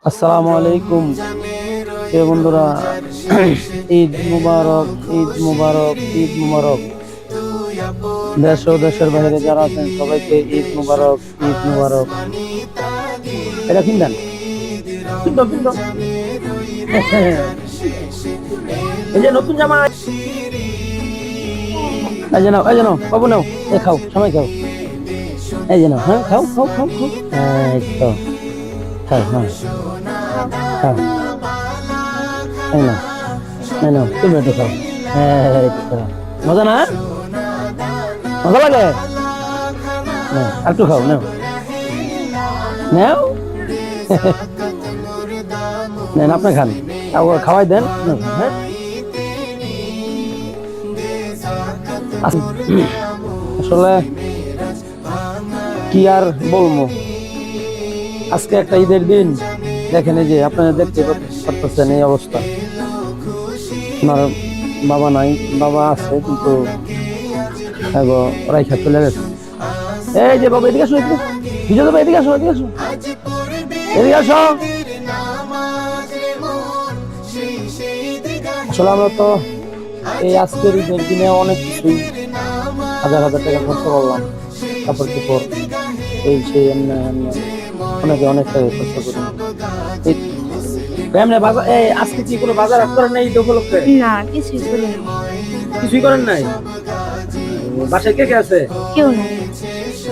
আসসালামু আলাইকুম প্রিয় বন্ধুরা। ঈদ মুবারক, ঈদ মুবারক, ঈদ মুবারক। দেশ ও দেশের বাইরে যারা আছেন সবাইকে ঈদ মুবারক, ঈদ মুবারক। এটা কিনবেন, কিনতো কিনতো। এই যে নতুন জামা, এই যে নাও, এই যে নাও বাবু, নাও, এই খাও, সময় খাও, এই যে নাও, হ্যাঁ খাও খাও খাও খাও, এই তো খাও, হ্যাঁ খাও, এই নাও, এই নাও, তুমি একটু খাও, এই তো। মজা না, মজা লাগে, নাও আর একটু খাও, নাও নাও, নেন আপনি খান, খাওয়াই দেন, হ্যাঁ। আসলে কি আর বলবো, আজকে একটা ঈদের দিন। দেখেন এই যে আপনারা দেখতে পারতেছেন এই অবস্থা। আমার বাবা নাই, বাবা আছে কিন্তু রাইখা চলে গেছে। এই যে বাবা, এদিকে আসো, ভিজে দেবো, এদিকে আসো, এদিকে আসো, এদিকে আসো। আসলে আমরা তো এই আজকের ঈদের দিনে অনেক কিছুই হাজার হাজার টাকা খরচ করলাম, কাপড় চোপড়, এই সেই অনেকে অনেক টাকা খরচ করি। আজকে কি কোনো বাজার করেন নাই ঈদ উপলক্ষে? না, কিছুই করি না। কিছুই করেন নাই? বাসায় কে কে আছে? কেউ নাই।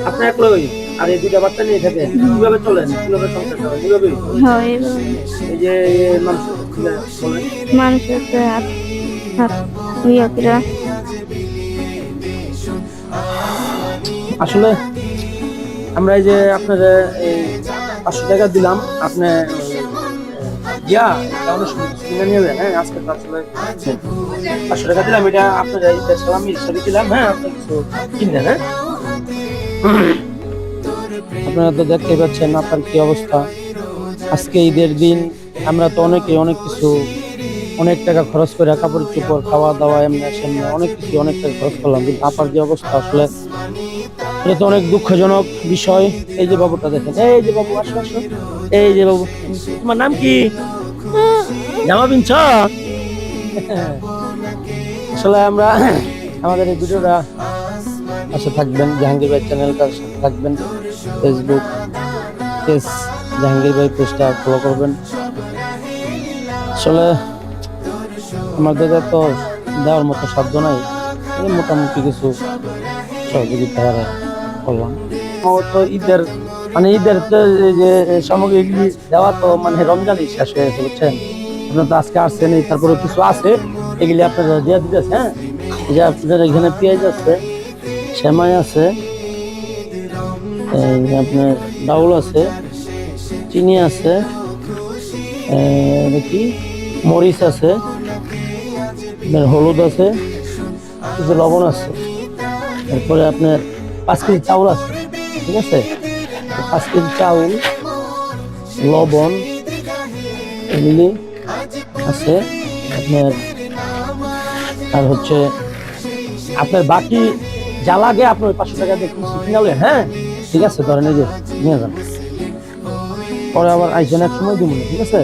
আপনি একলাই? আর এই দুটা বাচ্চা নিয়ে থাকেন, কিভাবে চলেন, কিভাবে সংসার করেন, কিভাবে? হ্যাঁ, এইভাবে। এই যে মানুষ বলেন, মানুষের তো হাত হাত ইয়ে করে। আসলে আমরা এই যে আপনার 500 টাকা দিলাম, আপনি কিনে নিয়ে যাবেন। হ্যাঁ, আজকে তো আসলে 500 টাকা দিলাম, এটা আপনার সালামি হিসাবে দিলাম। হ্যাঁ, আপনি কিছু কিনলেন। হ্যাঁ, আপনারা তো দেখতে পাচ্ছেন আপনার কি অবস্থা। আজকে ঈদের দিন আমরা তো অনেক কিছু, অনেক টাকা খরচ করে কাপড় চোপড়, খাওয়া দাওয়া, এমনি সামনে অনেক কিছু, অনেক টাকা খরচ করলাম, কিন্তু আপনার যে অবস্থা, আসলে এটা তো অনেক দুঃখজনক বিষয়। এই যে বাবুটা দেখেন, এই যে বাবু, আসো আসো, এই যে বাবু, তোমার নাম কি? জামা পিনছ? আসলে আমরা আমাদের এই ভিডিওটা পাশে থাকবেন, জাহাঙ্গীর ভাই চ্যানেলটার সাথে থাকবেন, ফেসবুক পেজ জাহাঙ্গীর ভাই পেজটা ফলো করবেন। আসলে আমাদের তো দেওয়ার মতো সাধ্য নাই, মোটামুটি কিছু সহযোগিতা করলাম। তো ঈদের ঈদের যে সামগ্রীগুলি দেওয়া তো রমজানই শেষ হয়েছে, বুঝছেন। আপনার তো আজকে আসছেন, তারপরে কিছু আছে, এগুলি আপনারা দিয়ে দিতেছে। হ্যাঁ, যে আপনাদের এখানে পেঁয়াজ আছে, সেমাই আছে, আপনার ডাউল আছে, চিনি আছে, কি মরিচ আছে, হলুদ আছে, কিছু লবণ আছে, তারপরে আপনার 5 কেজি চাউল আছে, ঠিক আছে। 5 কেজি চাউল, লবণ এগুলি আছে আপনার। আর হচ্ছে আপনার বাকি যা লাগে আপনার 500 টাকা দিয়ে কিনালেন। হ্যাঁ, ঠিক আছে, ধরেন এই যে নিয়ে যান, পরে আবার আইসেন এক সময় দিব, ঠিক আছে।